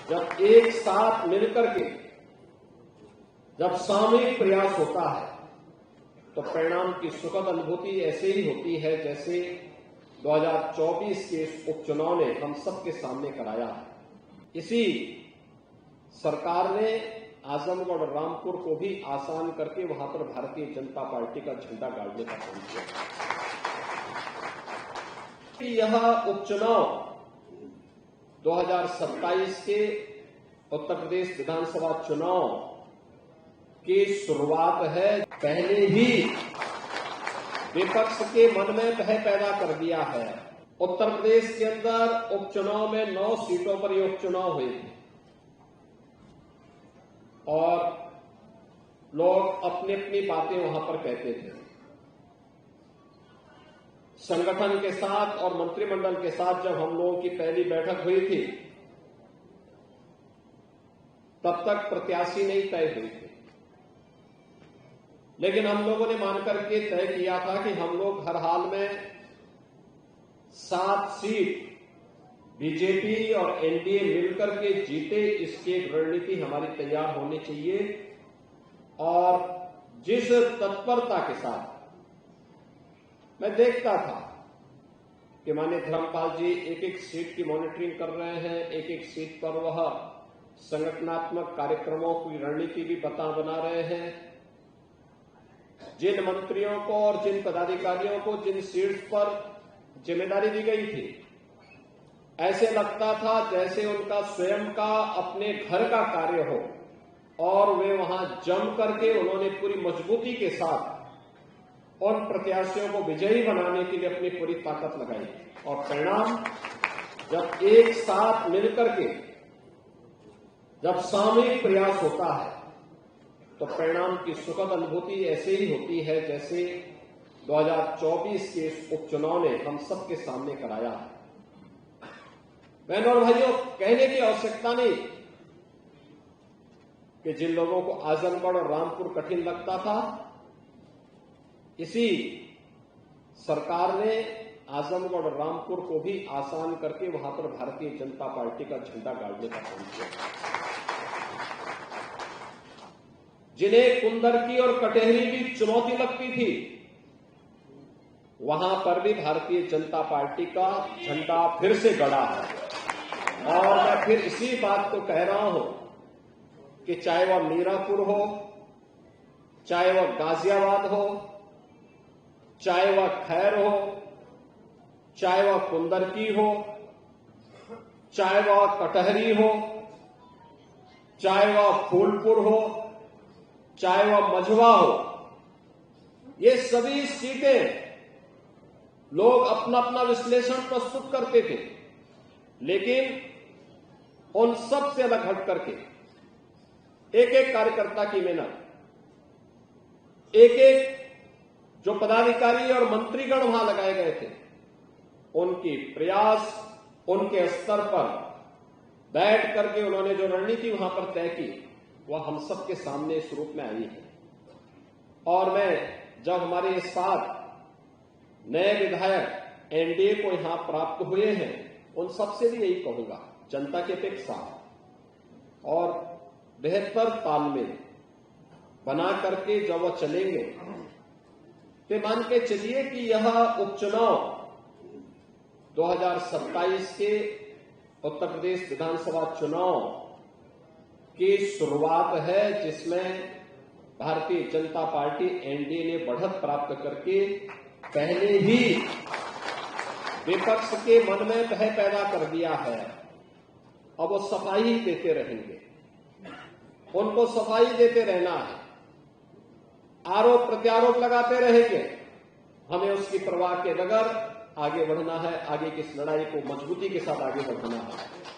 जब एक साथ मिलकर के जब सामूहिक प्रयास होता है तो परिणाम की सुखद अनुभूति ऐसे ही होती है जैसे 2024 के उपचुनाव ने हम सबके सामने कराया है। इसी सरकार ने आजमगढ़ और रामपुर को भी आसान करके वहां पर भारतीय जनता पार्टी का झंडा गाड़ने का काम किया। यह उपचुनाव 2027 के उत्तर प्रदेश विधानसभा चुनाव की शुरुआत है। पहले ही विपक्ष के मन में भय पैदा कर दिया है। उत्तर प्रदेश के अंदर उपचुनाव में 9 सीटों पर ये उपचुनाव हुए थे और लोग अपनी अपनी बातें वहां पर कहते थे। संगठन के साथ और मंत्रिमंडल के साथ जब हम लोगों की पहली बैठक हुई थी तब तक प्रत्याशी नहीं तय हुई थी, लेकिन हम लोगों ने मानकर के तय किया था कि हम लोग हर हाल में 7 सीट बीजेपी और एनडीए मिलकर के जीते, इसकी एक रणनीति हमारी तैयार होनी चाहिए। और जिस तत्परता के साथ मैं देखता था कि माननीय धर्मपाल जी एक एक सीट की मॉनिटरिंग कर रहे हैं, एक एक सीट पर वह संगठनात्मक कार्यक्रमों की रणनीति भी बना रहे हैं। जिन मंत्रियों को और जिन पदाधिकारियों को जिन सीट्स पर जिम्मेदारी दी गई थी, ऐसे लगता था जैसे उनका स्वयं का अपने घर का कार्य हो और वे वहां जम करके उन्होंने पूरी मजबूती के साथ उन प्रत्याशियों को विजयी बनाने के लिए अपनी पूरी ताकत लगाई। और परिणाम जब एक साथ मिलकर के जब सामूहिक प्रयास होता है तो परिणाम की सुखद अनुभूति ऐसे ही होती है जैसे 2024 के उपचुनाव ने हम सबके सामने कराया है। बहनों और भाइयों, कहने की आवश्यकता नहीं कि जिन लोगों को आजमगढ़ और रामपुर कठिन लगता था, इसी सरकार ने आजमगढ़ और रामपुर को भी आसान करके वहां पर भारतीय जनता पार्टी का झंडा गाड़ने का काम किया। जिन्हें कुंदरकी और कटेहरी की चुनौती लगती थी, वहां पर भी भारतीय जनता पार्टी का झंडा फिर से गड़ा है। और मैं फिर इसी बात को कह रहा हूं कि चाहे वह मीरापुर हो, चाहे वह गाजियाबाद हो, चाहे वह खैर हो, चाहे वह कुंदरकी हो, चाहे वह कटहरी हो, चाहे वह फूलपुर हो, चाहे वह मझवा हो, ये सभी सीटें लोग अपना अपना विश्लेषण प्रस्तुत करते थे, लेकिन उन सब से अलग हट करके एक एक कार्यकर्ता की मेहनत, एक एक जो पदाधिकारी और मंत्रीगण वहां लगाए गए थे, उनकी प्रयास, उनके स्तर पर बैठ करके उन्होंने जो रणनीति वहां पर तय की, वह हम सबके सामने इस रूप में आई है। और मैं जब हमारे साथ नए विधायक एनडीए को यहां प्राप्त हुए हैं, उन सबसे भी यही कहूंगा, जनता की अपेक्षा और बेहतर तालमेल बना करके जब वह चलेंगे तो मान के चलिए कि यह उपचुनाव 2027 के उत्तर प्रदेश विधानसभा चुनाव की शुरुआत है, जिसमें भारतीय जनता पार्टी एनडीए ने बढ़त प्राप्त करके पहले ही विपक्ष के मन में भय पैदा कर दिया है। अब वो सफाई देते रहेंगे, उनको सफाई देते रहना है, आरोप प्रत्यारोप लगाते रहेंगे। हमें उसकी परवाह के बगैर आगे बढ़ना है, आगे की इस लड़ाई को मजबूती के साथ आगे बढ़ाना है।